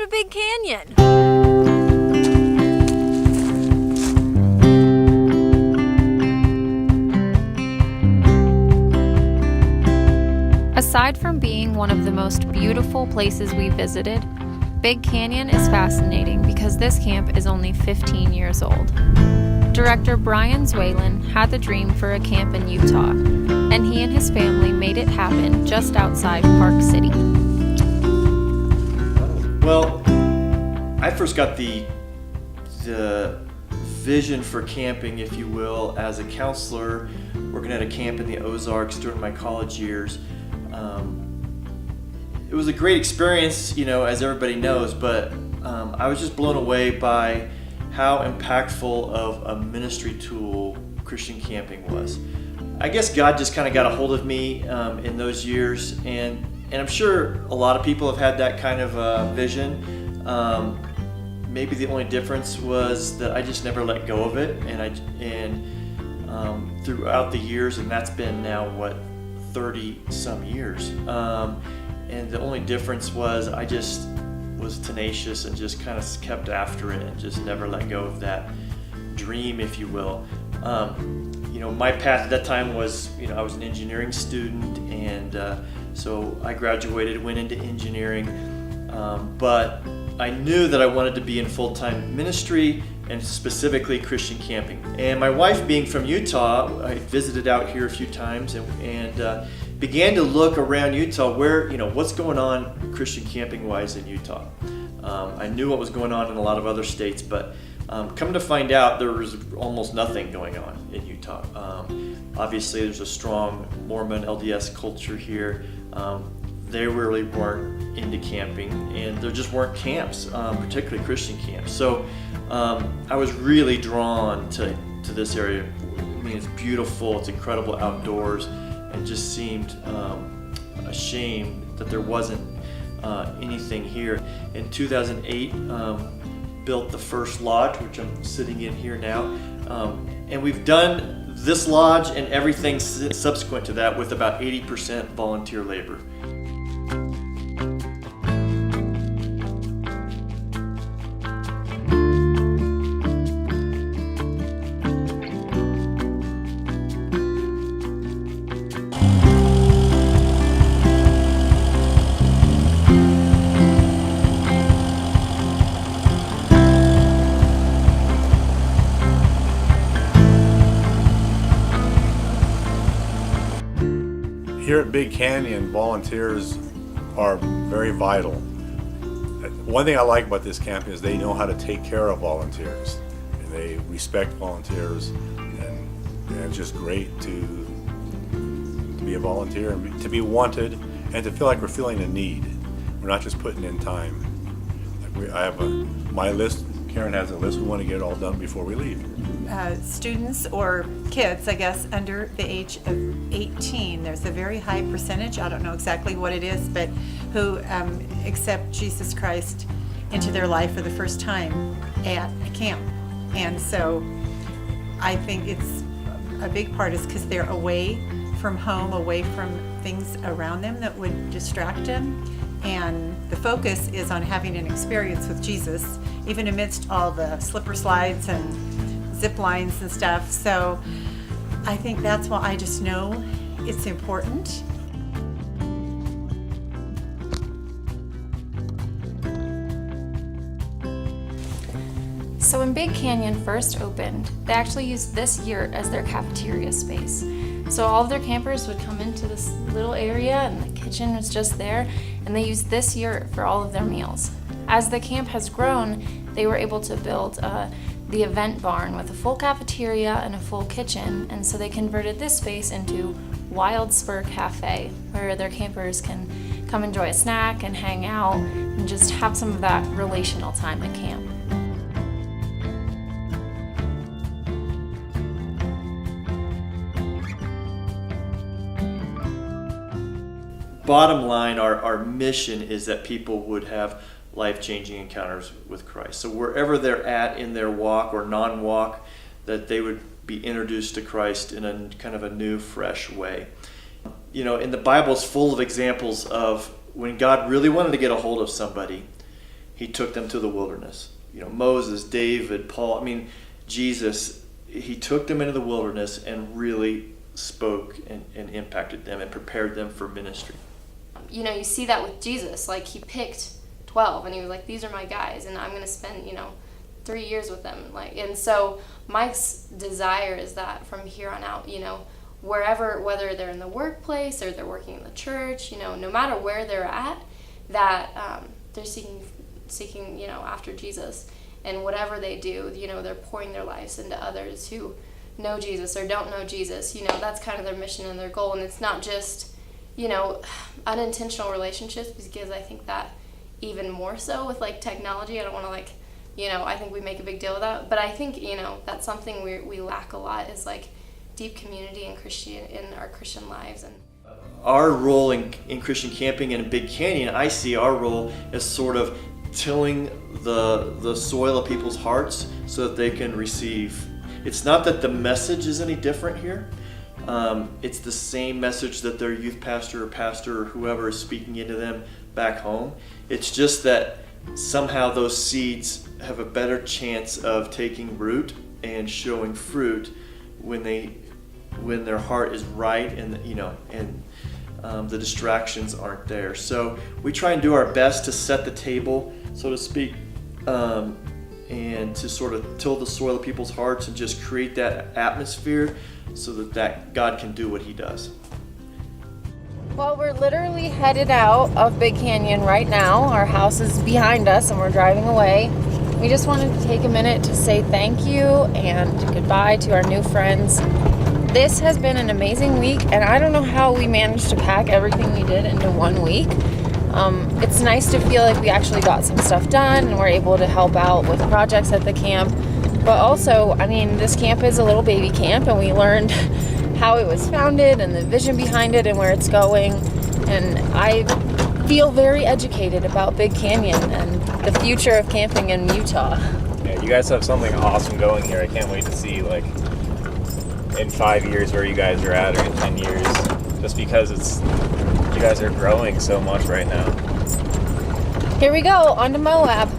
to Big Canyon. Aside from being one of the most beautiful places we visited, Big Canyon is fascinating because this camp is only 15 years old. Director Brian Zwalen had the dream for a camp in Utah, and he and his family made it happen just outside Park City. Well, I first got the vision for camping, if you will, as a counselor working at a camp in the Ozarks during my college years. It was a great experience, as everybody knows, but I was just blown away by how impactful of a ministry tool Christian camping was. I guess God just kind of got a hold of me in those years, and I'm sure a lot of people have had that kind of vision. Maybe the only difference was that I just never let go of it, and throughout the years, and that's been now 30 some years. And the only difference was I just was tenacious and just kind of kept after it and just never let go of that dream, if you will. My path at that time was, I was an engineering student, and so I graduated, went into engineering, but I knew that I wanted to be in full-time ministry and specifically Christian camping. And my wife, being from Utah, I visited out here a few times and began to look around Utah where, what's going on Christian camping wise in Utah. I knew what was going on in a lot of other states, but come to find out there was almost nothing going on in Utah. Obviously there's a strong Mormon LDS culture here. They really weren't into camping, and there just weren't camps, particularly Christian camps. So I was really drawn to this area. I mean, it's beautiful, it's incredible outdoors, and just seemed a shame that there wasn't anything here. In 2008, built the first lodge, which I'm sitting in here now, and we've done this lodge and everything subsequent to that with about 80% volunteer labor. Here at Big Canyon, volunteers are very vital. One thing I like about this camp is they know how to take care of volunteers, and they respect volunteers, and it's just great to be a volunteer and to be wanted and to feel like we're feeling a need. We're not just putting in time. I have my list. Karen has a list. We want to get it all done before we leave. Students or kids, I guess, under the age of 18, there's a very high percentage, I don't know exactly what it is, but who accept Jesus Christ into their life for the first time at a camp. And so I think it's a big part is because they're away from home, away from things around them that would distract them. And the focus is on having an experience with Jesus, even amidst all the slipper slides and zip lines and stuff. So I think that's why I just know it's important. So when Big Canyon first opened, they actually used this yurt as their cafeteria space. So all of their campers would come into this little area, and the kitchen was just there, and they used this yurt for all of their meals. As the camp has grown, they were able to build the event barn with a full cafeteria and a full kitchen, and so they converted this space into Wild Spur Cafe, where their campers can come enjoy a snack and hang out and just have some of that relational time at camp. Bottom line, our mission is that people would have life-changing encounters with Christ. So wherever they're at in their walk or non-walk, that they would be introduced to Christ in a kind of a new, fresh way. In the Bible is full of examples of when God really wanted to get a hold of somebody, he took them to the wilderness. Moses, David, Paul, Jesus, he took them into the wilderness and really spoke and impacted them and prepared them for ministry. You see that with Jesus. Like, he picked 12 and he was like, these are my guys and I'm going to spend, 3 years with them. And so Mike's desire is that from here on out, wherever, whether they're in the workplace or they're working in the church, no matter where they're at, that they're seeking, after Jesus. And whatever they do, they're pouring their lives into others who know Jesus or don't know Jesus. That's kind of their mission and their goal. And it's not just, unintentional relationships, because I think that even more so with technology. I don't want to I think we make a big deal of that, but I think that's something we lack a lot, is deep community in our Christian lives. And our role in Christian camping in Big Canyon, I see our role as sort of tilling the soil of people's hearts so that they can receive. It's not that the message is any different here. It's the same message that their youth pastor or whoever is speaking into them back home. It's just that somehow those seeds have a better chance of taking root and showing fruit when their heart is right and the distractions aren't there. So we try and do our best to set the table, so to speak, and to sort of till the soil of people's hearts and just create that atmosphere so that God can do what he does. Well, we're literally headed out of Big Canyon right now. Our house is behind us and we're driving away. We just wanted to take a minute to say thank you and goodbye to our new friends. This has been an amazing week, and I don't know how we managed to pack everything we did into 1 week. It's nice to feel like we actually got some stuff done and we're able to help out with projects at the camp. But also, this camp is a little baby camp, and we learned how it was founded and the vision behind it and where it's going. And I feel very educated about Big Canyon and the future of camping in Utah. Yeah, you guys have something awesome going here. I can't wait to see in 5 years where you guys are at, or in 10 years, just because you guys are growing so much right now. Here we go, on to Moab.